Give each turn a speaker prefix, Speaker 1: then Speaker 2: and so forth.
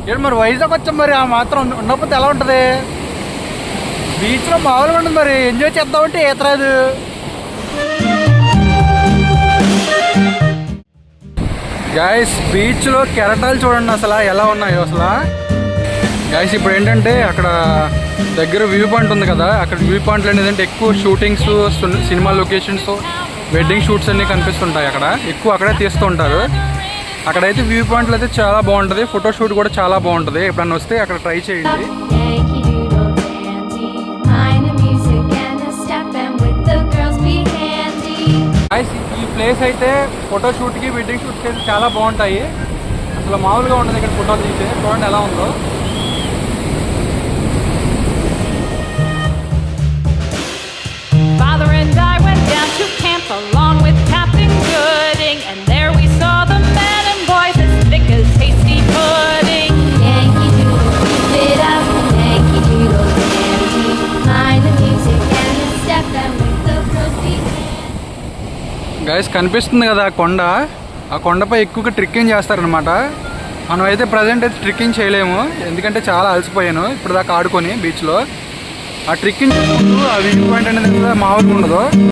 Speaker 1: ఏంటి మరి వైజాగ్ వచ్చాం, మరి ఆ మాత్రం ఉన్నప్పుడు ఎలా ఉంటుంది? బీచ్లో మామూలుగా ఉంటుంది, మరి ఎంజాయ్ చేద్దామంటే ఈత రాదు. గైస్ బీచ్లో కెరటాలు చూడండి అసలు ఎలా ఉన్నాయో అసలు. గైస్ ఇప్పుడు ఏంటంటే అక్కడ దగ్గర వ్యూ పాయింట్ ఉంది కదా, అక్కడ వ్యూ పాయింట్లో ఏంటంటే ఎక్కువ shootings, cinema locations, wedding shoots అన్నీ కనిపిస్తుంటాయి. అక్కడ ఎక్కువ అక్కడే తీస్తూ ఉంటారు. అక్కడైతే వ్యూ పాయింట్లు అయితే చాలా బాగుంటుంది, ఫోటో షూట్ కూడా చాలా బాగుంటుంది. ఎప్పుడన్నా వస్తే అక్కడ ట్రై చేయండి. ఈ ప్లేస్ అయితే ఫోటో షూట్కి, వెడ్డింగ్ షూట్కి అయితే చాలా బాగుంటాయి. అసలు మామూలుగా ఉంటుంది ఇక్కడ ఫోటోలు తీస్తే. చూడండి ఎలా ఉందో.
Speaker 2: Father and I went down to camp along with Captain Gooding, and there we saw the men and boys as thick as hasty pudding.
Speaker 3: Yankee Doodle, keep it up, Yankee Doodle dandy. Mind the music and the step and with the girls behind.
Speaker 1: Guys కనిపిస్తుంది కదా ఆ కొండ, ఆ కొండపై ఎక్కువగా trekking చేస్తారనమాట. మనం అయితే ప్రజెంట్ అయితే ట్రెక్కింగ్ చేయలేము, ఎందుకంటే చాలా అలసిపోయాను ఇప్పుడు దాకా ఆడుకొని బీచ్లో. ఆ ట్రెక్కింగ్ ఆ వ్యూ పాయింట్ అనేది మామూలుగా ఉండదు.